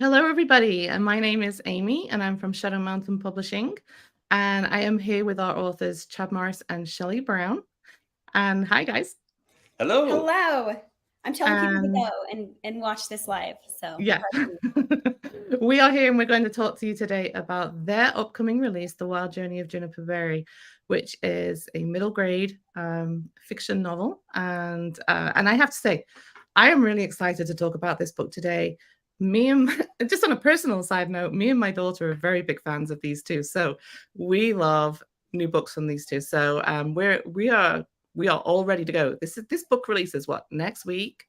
Hello, everybody. And my name is Amy, and I'm from Shadow Mountain Publishing. And I am here with our authors, Chad Morris and Shelly Brown. And hi, guys. Hello. Hello. I'm telling people to And go and watch this live. So yeah, we are here and we're going to talk to you today about their upcoming release, The Wild Journey of Juniper Berry, which is a middle grade fiction novel. And I have to say, I am really excited to talk about this book today. Me and just on a personal side note, me and my daughter are very big fans of these two. So we love new books from these two. So we are all ready to go. This book releases what, next week?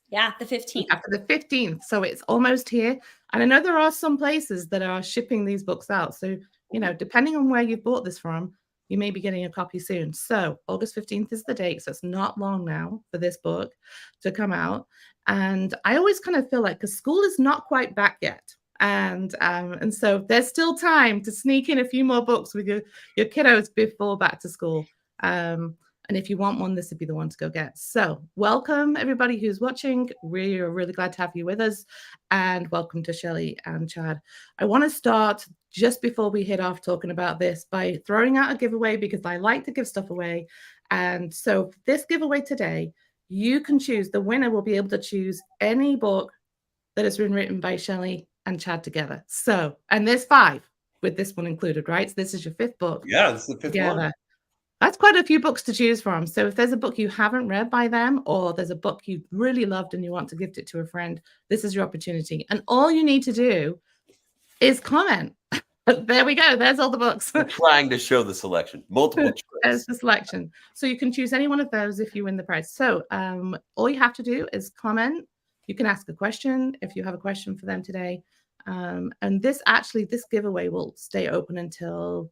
Yeah, the 15th. After the 15th. So it's almost here. And I know there are some places that are shipping these books out. So, depending on where you've bought this from, you may be getting a copy soon. So August 15th is the date. So it's not long now for this book to come out. And I always kind of feel like, because school is not quite back yet. And so there's still time to sneak in a few more books with your kiddos before back to school. And if you want one, this would be the one to go get. So welcome, everybody who's watching. We are really glad to have you with us. And welcome to Shelly and Chad. I want to start just before we hit off talking about this by throwing out a giveaway, because I like to give stuff away. And so this giveaway today, you can choose. The winner will be able to choose any book that has been written by Shelly and Chad together. So, and there's 5 with this one included, right? So this is your 5th book. Yeah, this is the 5th one. That's quite a few books to choose from. So if there's a book you haven't read by them, or there's a book you really loved and you want to gift it to a friend, this is your opportunity. And all you need to do is comment. There we go. There's all the books. We're trying to show the selection. Multiple choice. There's the selection. So you can choose any one of those if you win the prize. So all you have to do is comment. You can ask a question if you have a question for them today. And this giveaway will stay open until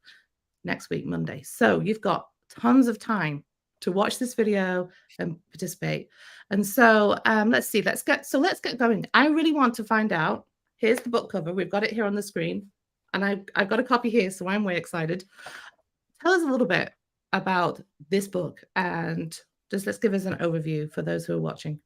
next week, Monday. So you've got tons of time to watch this video and participate. And so let's get going. I really want to find out. Here's the book cover. We've got it here on the screen. And I've got a copy here, so I'm way excited. Tell us a little bit about this book, and let's give us an overview for those who are watching.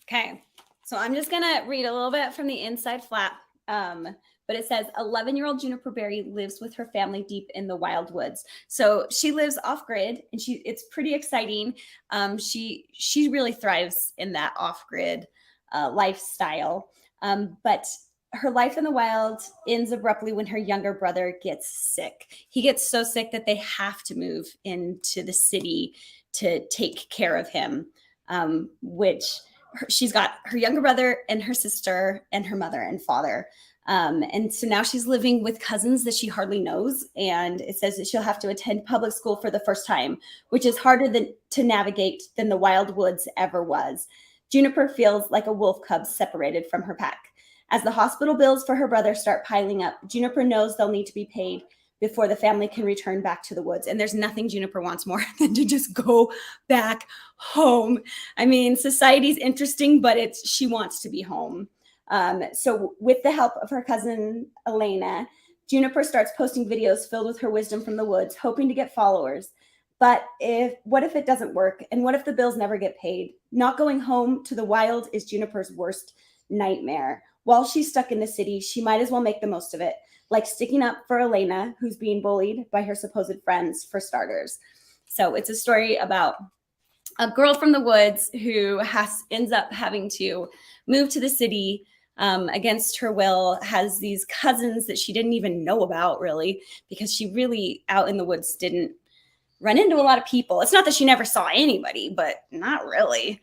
Okay. So I'm just going to read a little bit from the inside flap. But it says 11-year-old Juniper Berry lives with her family deep in the wild woods. So she lives off grid, and it's pretty exciting. She really thrives in that off grid lifestyle. But her life in the wild ends abruptly when her younger brother gets sick. He gets so sick that they have to move into the city to take care of him, she's got her younger brother and her sister and her mother and father. And so now she's living with cousins that she hardly knows. And it says that she'll have to attend public school for the first time, which is harder to navigate than the wild woods ever was. Juniper feels like a wolf cub separated from her pack. As the hospital bills for her brother start piling up, Juniper knows they'll need to be paid before the family can return back to the woods. And there's nothing Juniper wants more than to just go back home. I mean, society's interesting, but she wants to be home. So with the help of her cousin, Elena, Juniper starts posting videos filled with her wisdom from the woods, hoping to get followers. But what if it doesn't work? And what if the bills never get paid? Not going home to the wild is Juniper's worst nightmare. While she's stuck in the city, she might as well make the most of it, like sticking up for Elena, who's being bullied by her supposed friends, for starters. So it's a story about a girl from the woods who ends up having to move to the city against her will, has these cousins that she didn't even know about, really, because she really, out in the woods, didn't run into a lot of people. It's not that she never saw anybody, but not really.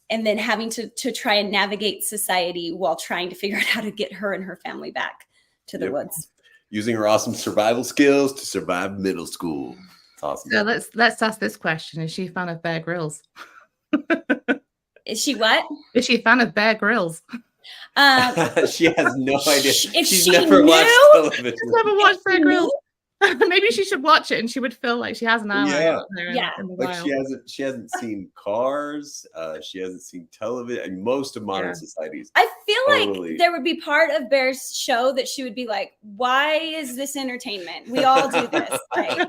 And then having to try and navigate society while trying to figure out how to get her and her family back to the woods. Using her awesome survival skills to survive middle school. It's awesome. So let's ask this question. Is she a fan of Bear Grylls? Is she what? Is she a fan of Bear Grylls? She has no idea. She's never watched television. She's never watched Bear Grylls. Maybe she should watch it, and she would feel like she has an ally out there in the wild. She hasn't seen Cars. She hasn't seen television. And most of modern societies. I feel like there would be part of Bear's show that she would be like, "Why is this entertainment? We all do this." Right?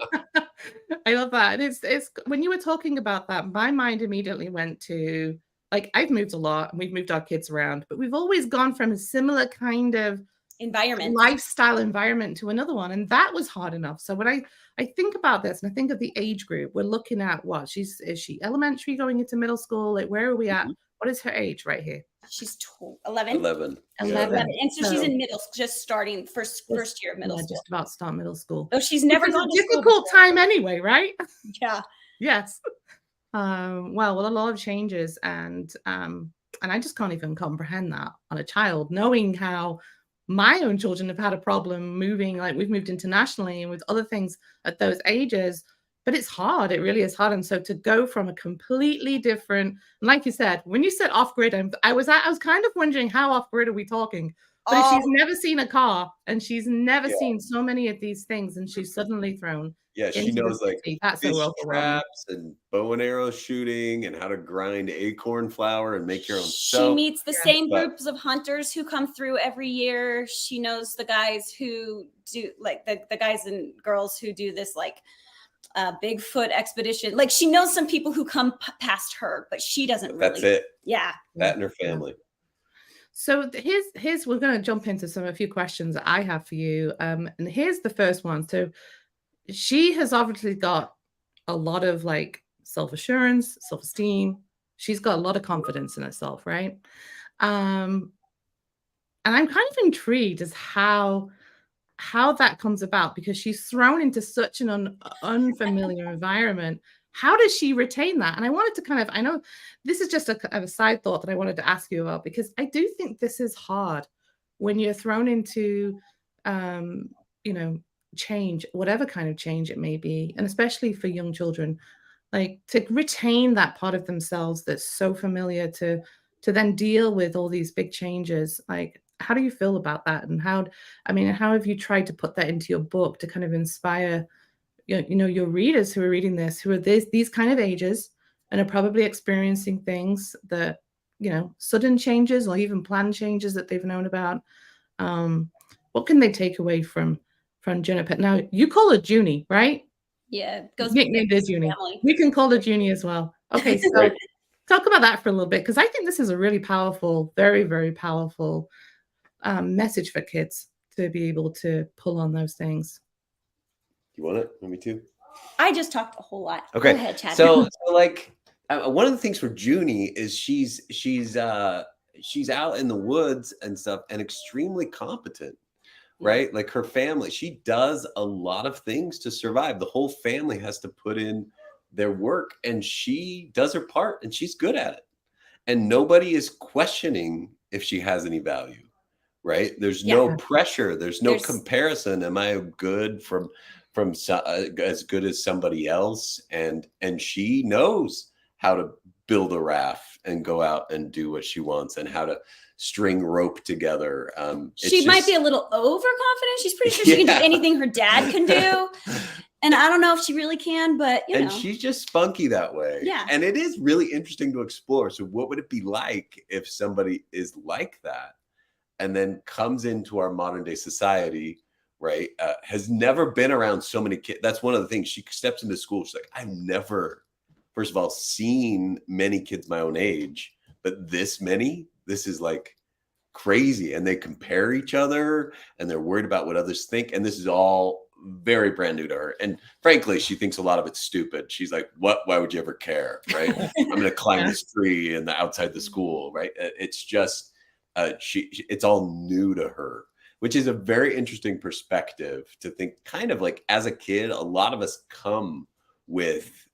I love that. It's when you were talking about that, my mind immediately went to like I've moved a lot and we've moved our kids around, but we've always gone from a similar kind of environment, lifestyle environment to another one. And that was hard enough. So when I think about this and I think of the age group, we're looking at what is she elementary going into middle school? Like, where are we at? What is her age right here? She's 11. 11. 11. And so she's in middle, just starting first year of middle school. Just about to start middle school. Oh, she's never gone to difficult time anyway, right? Yeah. Yes. Well, a lot of changes, and I just can't even comprehend that on a child, knowing how my own children have had a problem moving, like we've moved internationally and with other things at those ages. But it's hard. It really is hard. And so to go from a completely different, like you said, when you said off grid, I was kind of wondering how off grid are we talking? But if she's never seen a car and she's never seen so many of these things, and she's suddenly thrown. Yeah, she knows like that's fish traps and bow and arrow shooting and how to grind acorn flour and make your own soap. She meets the same groups of hunters who come through every year. She knows the guys who do like the guys and girls who do this like Bigfoot expedition. Like she knows some people who come past her, but she doesn't really. That's it. Yeah. That and her family. So here's we're going to jump into a few questions that I have for you. And here's the first one. So she has obviously got a lot of like self-assurance, self-esteem. She's got a lot of confidence in herself, right? And I'm kind of intrigued as how that comes about, because she's thrown into such an unfamiliar environment. How does she retain that? And I wanted to I know this is just a side thought that I wanted to ask you about, because I do think this is hard when you're thrown into, change, whatever kind of change it may be. And especially for young children, like to retain that part of themselves that's so familiar to then deal with all these big changes. Like, how do you feel about that? And how have you tried to put that into your book to kind of inspire your readers who are reading this, who are these kind of ages and are probably experiencing things that, sudden changes or even planned changes that they've known about. What can they take away from Juniper? Now, you call her Junie, right? Yeah. Nicknamed is Junie. We can call her Junie as well. Okay, so talk about that for a little bit, because I think this is a really powerful, very, very powerful message for kids to be able to pull on those things. You want it? Want me to? I just talked a whole lot. Okay. Go ahead, Chad. So like one of the things for Junie is she's out in the woods and stuff and extremely competent, right? Like her family, she does a lot of things to survive. The whole family has to put in their work, and she does her part and she's good at it. And nobody is questioning if she has any value, right? There's no pressure. There's no comparison. Am I good from as good as somebody else? And she knows how to build a raft and go out and do what she wants, and how to string rope together. She might be a little overconfident. She's pretty sure she can do anything her dad can do. And I don't know if she really can, but and she's just spunky that way. Yeah. And it is really interesting to explore. So what would it be like if somebody is like that and then comes into our modern day society, right? Has never been around so many kids. That's one of the things. She steps into school. She's like, I've never, first of all, seen many kids my own age, but this many, this is like crazy. And they compare each other and they're worried about what others think. And this is all very brand new to her. And frankly, she thinks a lot of it's stupid. She's like, what? Why would you ever care? Right? I'm going to climb this tree and outside the school. Right? It's just, it's all new to her, which is a very interesting perspective to think. Kind of like as a kid, a lot of us come with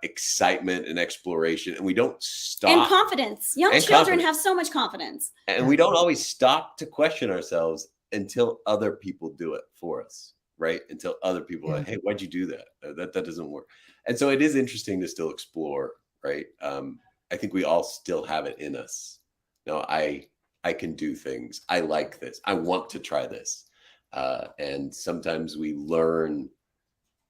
excitement and exploration, and we don't stop. And confidence. Young children have so much confidence. And we don't always stop to question ourselves until other people do it for us, right? Until other people are like, hey, why'd you do that? That doesn't work. And so it is interesting to still explore, right? I think we all still have it in us. No, I can do things. I like this. I want to try this. And sometimes we learn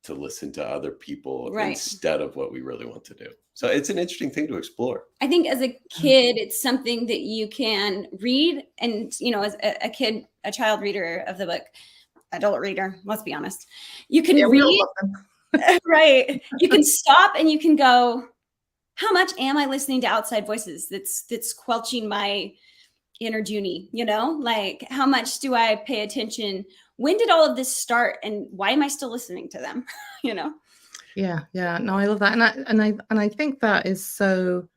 to listen to other people instead of what we really want to do. So it's an interesting thing to explore. I think as a kid, it's something that you can read. And, as a child reader of the book, adult reader, let's be honest, you can read, right? You can stop and you can go, how much am I listening to outside voices that's quelching my inner Junie, you know? Like, how much do I pay attention? When did all of this start, and why am I still listening to them? You know? Yeah, yeah. No, I love that. And I think that is so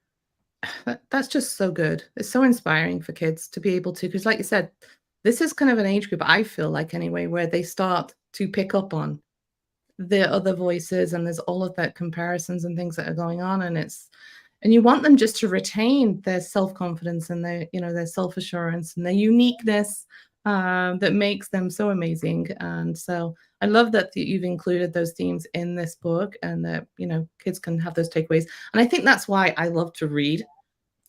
that's just so good. It's so inspiring for kids to be able to, because like you said, this is kind of an age group, I feel like anyway, where they start to pick up on the other voices, and there's all of that comparisons and things that are going on, and you want them just to retain their self-confidence and their, you know, their self-assurance and their uniqueness, that makes them so amazing. And so I love that you've included those themes in this book, and that, you know, kids can have those takeaways. And I think that's why I love to read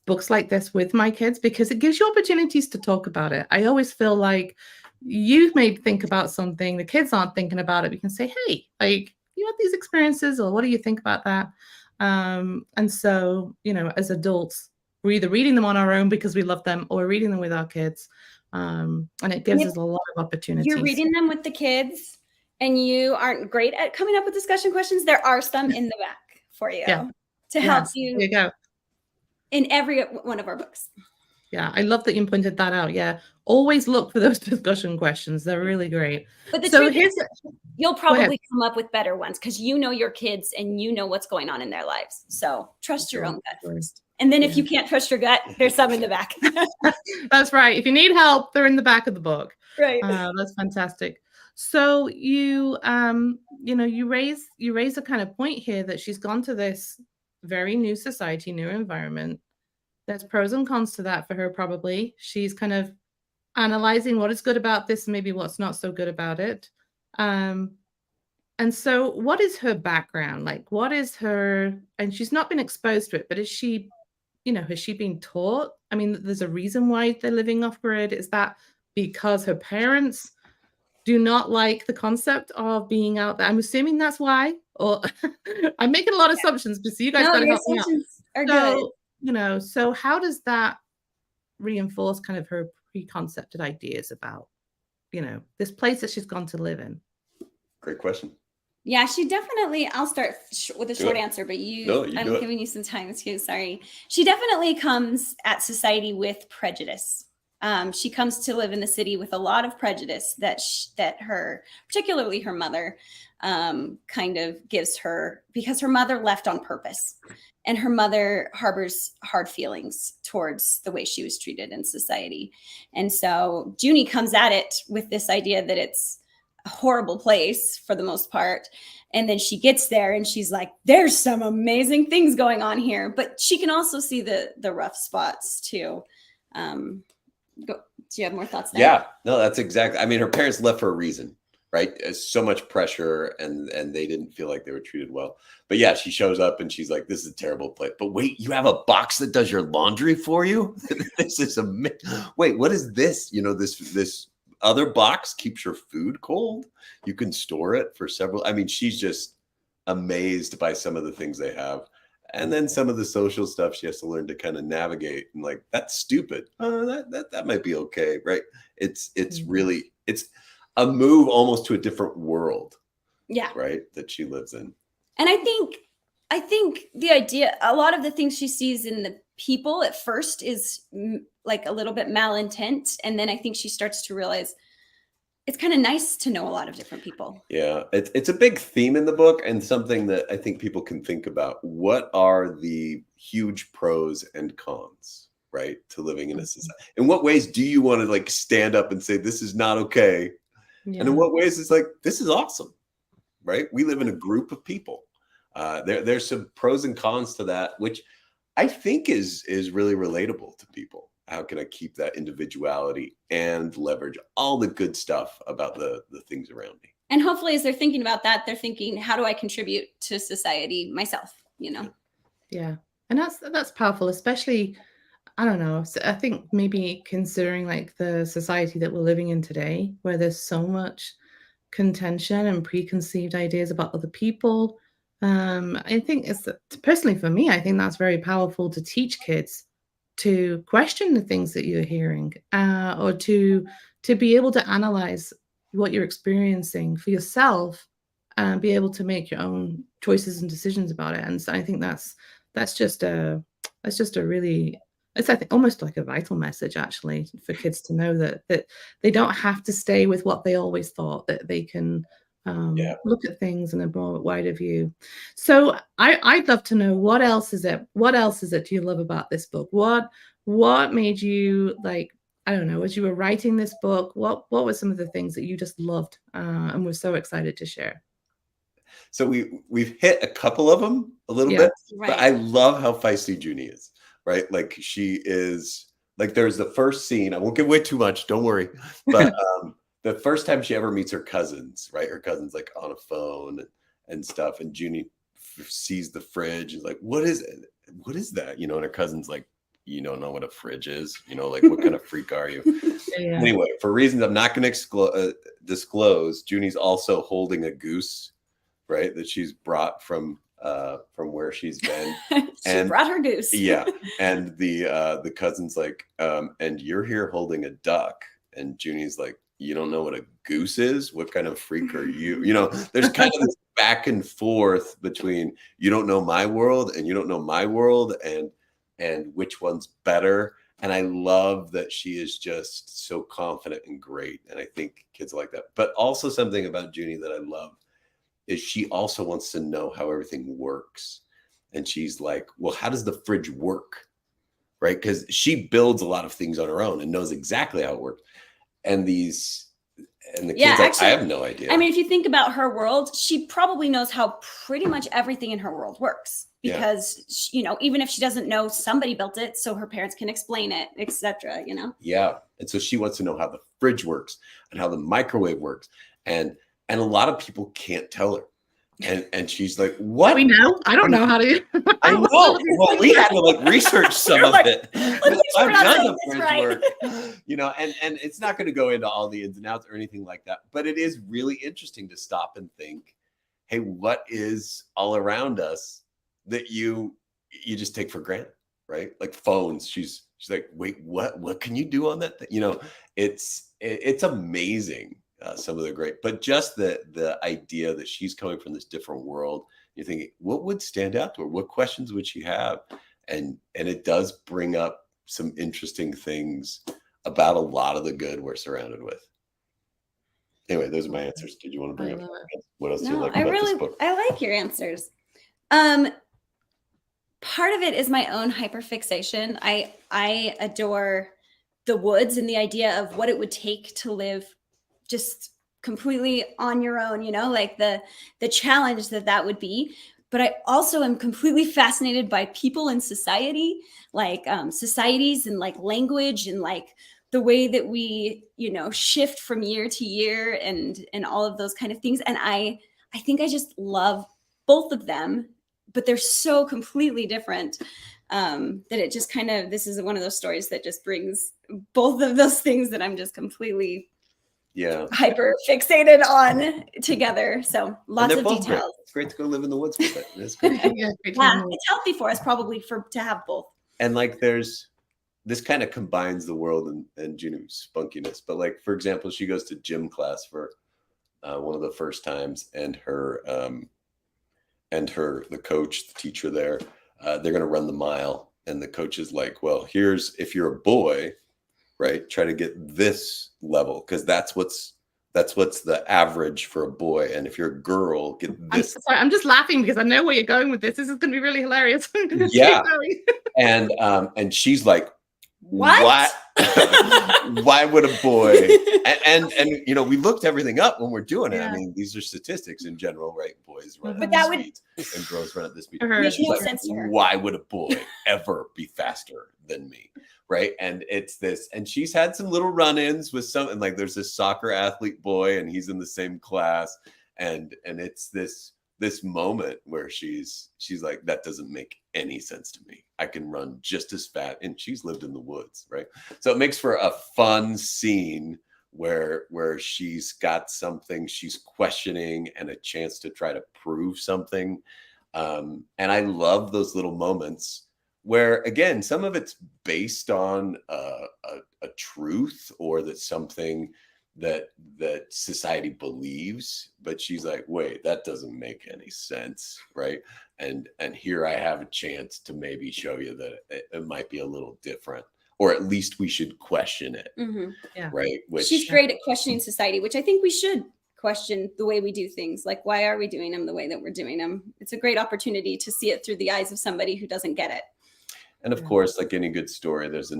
books like this with my kids, because it gives you opportunities to talk about it. I always feel like you may think about something, the kids aren't thinking about it. We can say, hey, like, you had these experiences, or what do you think about that? And so, you know, as adults, we're either reading them on our own because we love them, or we're reading them with our kids. And it gives us a lot of opportunities. You're reading them with the kids and you aren't great at coming up with discussion questions, there are some in the back for you to help you. There you go. In every one of our books. Yeah, I love that you pointed that out. Yeah, always look for those discussion questions. They're really great. But the truth is, you'll probably come up with better ones because you know your kids and you know what's going on in their lives. So trust your own gut first. And then if you can't trust your gut, there's some in the back. That's right. If you need help, they're in the back of the book. Right. That's fantastic. So you know, you raise a kind of point here that she's gone to this very new society, new environment. There's pros and cons to that for her, probably. She's kind of analyzing what is good about this and maybe what's not so good about it. And so what is her background? Like, what is her, and she's not been exposed to it, but is she, you know, has she been taught? I mean, there's a reason why they're living off grid. Is that because her parents do not like the concept of being out there? I'm assuming that's why, or I'm making a lot of assumptions, but so you guys got to help me out. Are good. You know, so how does that reinforce kind of her preconcepted ideas about, you know, this place that she's gone to live in? Great question. Yeah, she definitely, I'll start with a short answer, but I'm giving you some time. Excuse, sorry. She definitely comes at society with prejudice. She comes to live in the city with a lot of prejudice that her, particularly her mother, kind of gives her, because her mother left on purpose, and her mother harbors hard feelings towards the way she was treated in society. And so Junie comes at it with this idea that it's a horrible place for the most part. And then she gets there and she's like, there's some amazing things going on here, but she can also see the rough spots too. Do you have more thoughts there? Yeah, no, that's exactly. I mean, her parents left for a reason, right? So much pressure, and they didn't feel like they were treated well. But yeah, she shows up and she's like, "This is a terrible place." But wait, you have a box that does your laundry for you? This is wait, what is this? You know, this other box keeps your food cold. You can store it for several. I mean, she's just amazed by some of the things they have. And then some of the social stuff she has to learn to kind of navigate, and like, that's stupid. That might be okay, right? It's really, it's a move almost to a different world. Yeah. Right. That she lives in. And I think the idea, a lot of the things she sees in the people at first is like a little bit malintent. And then I think she starts to realize it's kind of nice to know a lot of different people. Yeah, it's a big theme in the book, and something that I think people can think about. What are the huge pros and cons, right, to living in a society? In what ways do you want to like stand up and say this is not okay? Yeah. And in what ways it's like, this is awesome, right? We live in a group of people. There's some pros and cons to that, which I think is really relatable to people. How can I keep that individuality and leverage all the good stuff about the things around me? And hopefully as they're thinking about that, they're thinking, how do I contribute to society myself, you know? Yeah. And that's powerful, especially, I don't know. I think maybe considering like the society that we're living in today, where there's so much contention and preconceived ideas about other people. I think it's personally for me, I think that's very powerful to teach kids to question the things that you're hearing, or to be able to analyze what you're experiencing for yourself and be able to make your own choices and decisions about it. And so I think that's that's just a really, it's, I think, almost like a vital message actually for kids to know that they don't have to stay with what they always thought, that they can Yeah. look at things in a more wider view. So I'd love to know, what else is it do you love about this book? What made you, like, I don't know, as you were writing this book, what were some of the things that you just loved and were so excited to share? So we've hit a couple of them a little Yeah. bit, but I love how feisty Junie is, right? Like, she is, like, there's the first scene. I won't give away too much, don't worry. But the first time she ever meets her cousins, right? Her cousin's like on a phone and stuff, and Junie sees the fridge and is like, "What is it? What is that?" You know, and her cousin's like, "You don't know what a fridge is? You know, like, what kind of freak are you?" Yeah. Anyway, for reasons I'm not going to disclose, Junie's also holding a goose, right, that she's brought from where she's been. She brought her goose. Yeah. And the cousin's like, and you're here holding a duck. And Junie's like, "You don't know what a goose is? What kind of freak are you?" You know, there's kind of this back and forth between, you don't know my world and you don't know my world, and which one's better. And I love that she is just so confident and great. And I think kids like that. But also, something about Junie that I love is she also wants to know how everything works. And she's like, "Well, how does the fridge work?" Right? Because she builds a lot of things on her own and knows exactly how it works. And the kids, like, actually, I have no idea. I mean, if you think about her world, she probably knows how pretty much everything in her world works, because you know, even if she doesn't know, somebody built it so her parents can explain it, etc. You know? Yeah. And so she wants to know how the fridge works and how the microwave works. And a lot of people can't tell her. And she's like, "What? We know. I don't know how to. I know. Well, we had to, like, research some of like, it. "Let's I've make sure we're not done saying the this fridge right." work, you know, and it's not going to go into all the ins and outs or anything like that. But it is really interesting to stop and think, hey, what is all around us that you just take for granted, right? Like phones. She's like, "Wait, what can you do on that thing?" You know, it's amazing. Some of the great, but just the idea that she's coming from this different world, you're thinking, what would stand out to her? What questions would she have? And it does bring up some interesting things about a lot of the good we're surrounded with. Anyway, those are my answers. Did you want to bring up what else do you like about this book? I like your answers. Part of it is my own hyperfixation. I adore the woods and the idea of what it would take to live just completely on your own, you know, like the challenge that would be. But I also am completely fascinated by people in society, like societies and like language and like the way that we, you know, shift from year to year and all of those kind of things. And I think I just love both of them, but they're so completely different that it just kind of, this is one of those stories that just brings both of those things that I'm just completely hyper fixated on together. So lots of details. Great. It's great to go live in the woods with it. It's great. It's healthy for us probably to have both. And like, this kind of combines the world and Junie's spunkiness. But like, for example, she goes to gym class for one of the first times, and the coach, the teacher there, they're going to run the mile, and the coach is like, "Well, if you're a boy, right, try to get this level, because that's what's the average for a boy, and if you're a girl, get this." I'm just laughing because I know where you're going with this. This is going to be really hilarious. Yeah. And she's like, what? Why would a boy? And you know, we looked everything up when we're doing it. I mean, these are statistics in general, right? Boys run at this speed and girls run at this speed. Makes no sense to her. Why would a boy ever be faster than me? Right. And it's this, and she's had some little run-ins with some, and like, there's this soccer athlete boy, and he's in the same class. And it's this moment where she's like, that doesn't make any sense to me. I can run just as fast. And she's lived in the woods, right? So it makes for a fun scene where she's got something she's questioning and a chance to try to prove something. And I love those little moments where, again, some of it's based on a truth, or that something that society believes, but she's like, wait, that doesn't make any sense, right? And here I have a chance to maybe show you that it might be a little different, or at least we should question it, right? Which she's great at questioning society, which I think we should question the way we do things. Like, why are we doing them the way that we're doing them? It's a great opportunity to see it through the eyes of somebody who doesn't get it. And of course, like any good story, there's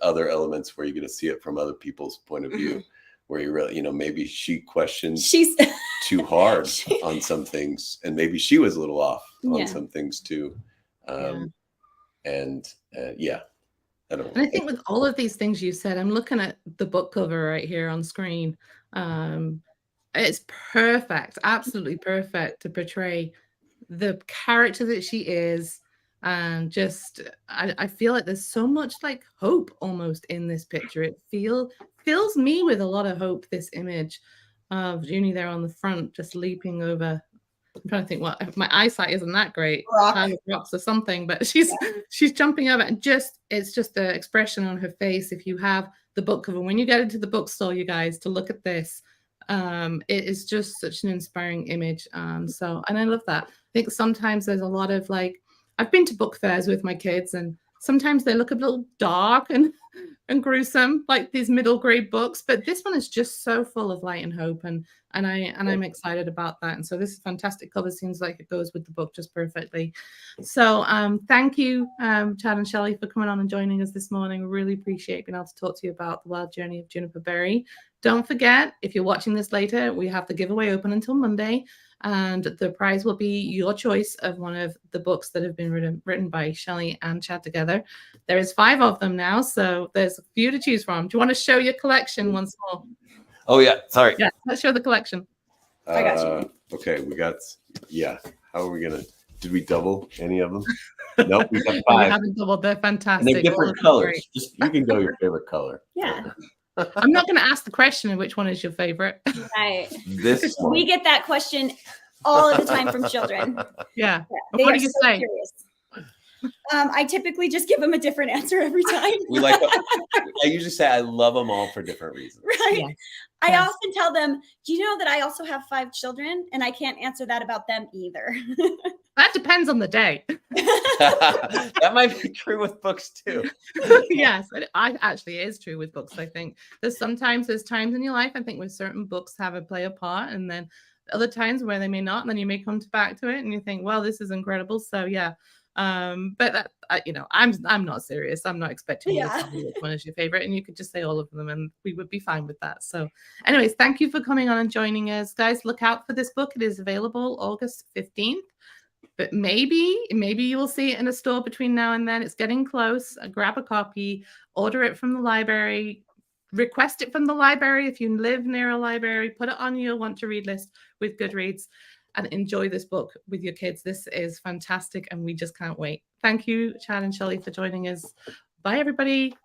other elements where you're going to see it from other people's point of view, where you really, maybe she questions too hard on some things, and maybe she was a little off on some things too. And I don't know. And I think with all of these things you said, I'm looking at the book cover right here on screen. It's perfect, absolutely perfect to portray the character that she is. And just, I feel like there's so much like hope almost in this picture. It fills me with a lot of hope, this image of Junie there on the front, just leaping over. I'm trying to think what, my eyesight isn't that great. Rocks or something, but she's jumping over, and it's just the expression on her face. If you have the book cover, when you get into the bookstore, you guys, to look at this, it is just such an inspiring image. And I love that. I think sometimes there's a lot of like, I've been to book fairs with my kids, and sometimes they look a little dark and gruesome, like these middle grade books. But this one is just so full of light and hope, and I'm excited about that. And so this is fantastic cover. Seems like it goes with the book just perfectly. So thank you, Chad and Shelly, for coming on and joining us this morning. Really appreciate being able to talk to you about the wild journey of Juniper Berry. Don't forget, if you're watching this later, we have the giveaway open until Monday. And the prize will be your choice of one of the books that have been written by Shelly and Chad together. There is 5 of them now, so there's a few to choose from. Do you want to show your collection once more? Oh, yeah. Sorry. Yeah, let's show the collection. I got you. Okay, we got, how are we going to, did we double any of them? Nope, we got 5. We haven't doubled. They're fantastic. And they're different colors. Just, you can go your favorite color. Yeah. I'm not going to ask the question of which one is your favorite. Right. This one. We get that question all of the time from children. Yeah. They What are do you so say? curious. I typically just give them a different answer every time. I usually say I love them all for different reasons. Right. Yes. I Yes. often tell them, do you know that I also have 5 children, and I can't answer that about them either? That depends on the day. That might be true with books too. Yes, it actually is true with books. I think there's times in your life, I think, where certain books play a part, and then other times where they may not, and then you may come back to it and you think, well, this is incredible. So yeah. But that, I'm not serious. I'm not expecting you to tell me which one is your favorite, and you could just say all of them and we would be fine with that. So anyways, thank you for coming on and joining us, guys. Look out for this book. It is available August 15th, but maybe you will see it in a store between now and then. It's getting close. Grab a copy, order it from the library, request it from the library. If you live near a library, put it on your want to read list with Goodreads, and enjoy this book with your kids. This is fantastic, and we just can't wait. Thank you, Chad and Shelly, for joining us. Bye, everybody.